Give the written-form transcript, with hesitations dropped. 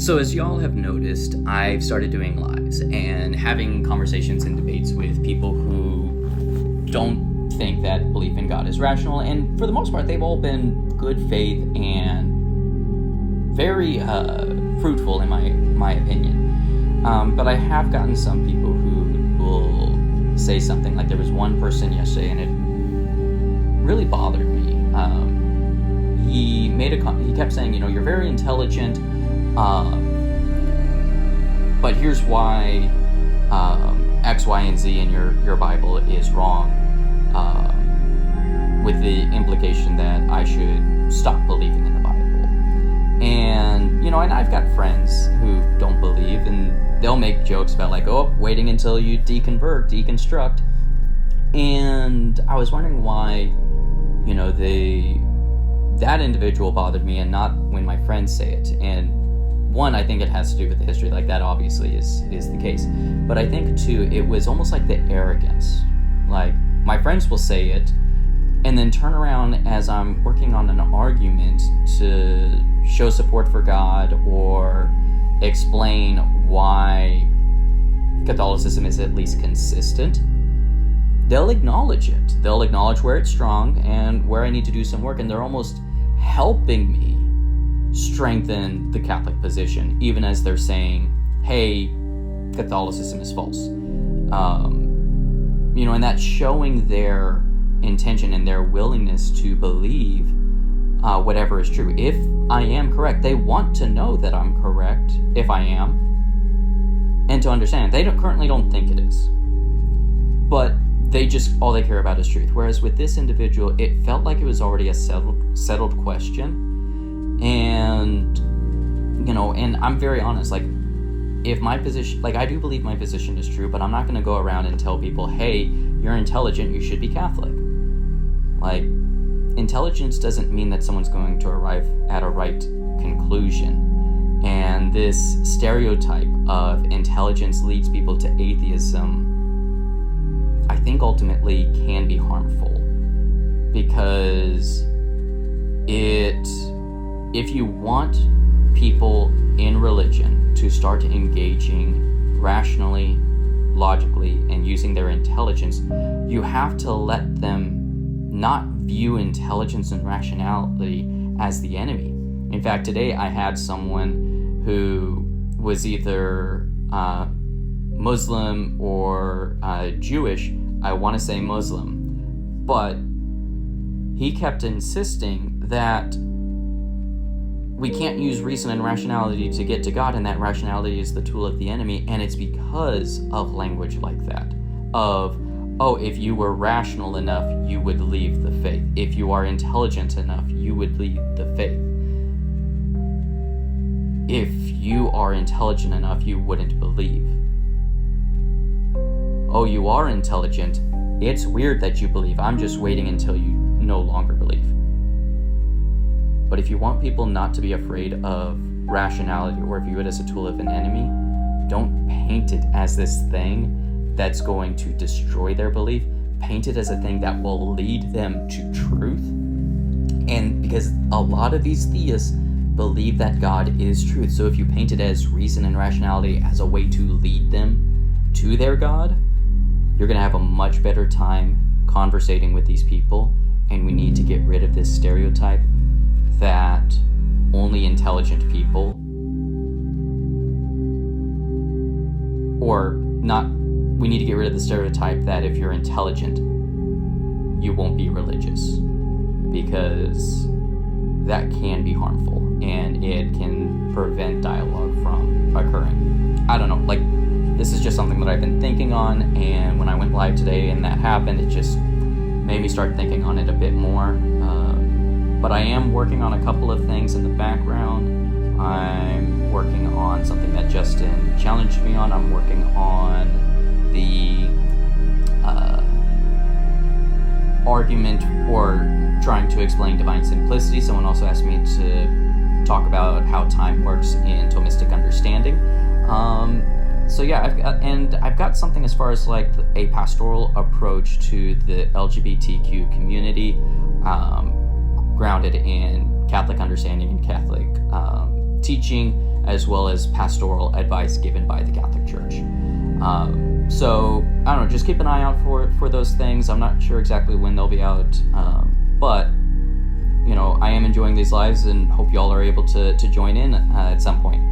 So as y'all have noticed, I've started doing lives and having conversations and debates with people who don't think that belief in God is rational, and for the most part, they've all been good faith and very fruitful in my opinion. But I have gotten some people who will say something like, there was one person yesterday, and it really bothered me. He kept saying, you're very intelligent. But here's why X, Y, and Z in your Bible is wrong, with the implication that I should stop believing in the Bible. And, and I've got friends who don't believe, and they'll make jokes about waiting until you deconstruct. And I was wondering why, that individual bothered me and not when my friends say it. And one, I think it has to do with the history, that obviously is the case. But I think, too, it was almost like the arrogance. My friends will say it, and then turn around as I'm working on an argument to show support for God or explain why Catholicism is at least consistent. They'll acknowledge it. They'll acknowledge where it's strong and where I need to do some work, and they're almost helping me strengthen the Catholic position, even as they're saying, hey, Catholicism is false. And that's showing their intention and their willingness to believe whatever is true. If I am correct, they want to know that I'm correct, if I am, and to understand. They currently don't think it is. But all they care about is truth. Whereas with this individual, it felt like it was already a settled question. And, and I'm very honest, if my position, I do believe my position is true, but I'm not going to go around and tell people, hey, you're intelligent, you should be Catholic. Intelligence doesn't mean that someone's going to arrive at a right conclusion. And this stereotype of intelligence leads people to atheism, I think ultimately can be harmful, because if you want people in religion to start engaging rationally, logically, and using their intelligence, you have to let them not view intelligence and rationality as the enemy. In fact, today I had someone who was either Muslim or Jewish. I want to say Muslim, but he kept insisting that we can't use reason and rationality to get to God, and that rationality is the tool of the enemy. And it's because of language like that, of, if you were rational enough, you would leave the faith. If you are intelligent enough, you would leave the faith. If you are intelligent enough, you wouldn't believe. Oh, you are intelligent. It's weird that you believe. I'm just waiting until you no longer believe. But if you want people not to be afraid of rationality or view it as a tool of an enemy, don't paint it as this thing that's going to destroy their belief. Paint it as a thing that will lead them to truth. And because a lot of these theists believe that God is truth. So if you paint it as reason and rationality as a way to lead them to their God, you're going to have a much better time conversating with these people. And we need to get rid of this stereotype that only intelligent people, we need to get rid of the stereotype that if you're intelligent, you won't be religious, because that can be harmful and it can prevent dialogue from occurring. I don't know, this is just something that I've been thinking on, and when I went live today and that happened, it just made me start thinking on it a bit more. But I am working on a couple of things in the background. I'm working on something that Justin challenged me on. I'm working on the argument or trying to explain divine simplicity. Someone also asked me to talk about how time works in Thomistic understanding. So yeah, I've got something as far as a pastoral approach to the LGBTQ community, grounded in Catholic understanding and Catholic teaching, as well as pastoral advice given by the Catholic Church. So I don't know, just keep an eye out for those things. I'm not sure exactly when they'll be out, but I am enjoying these lives and hope y'all are able to join in at some point.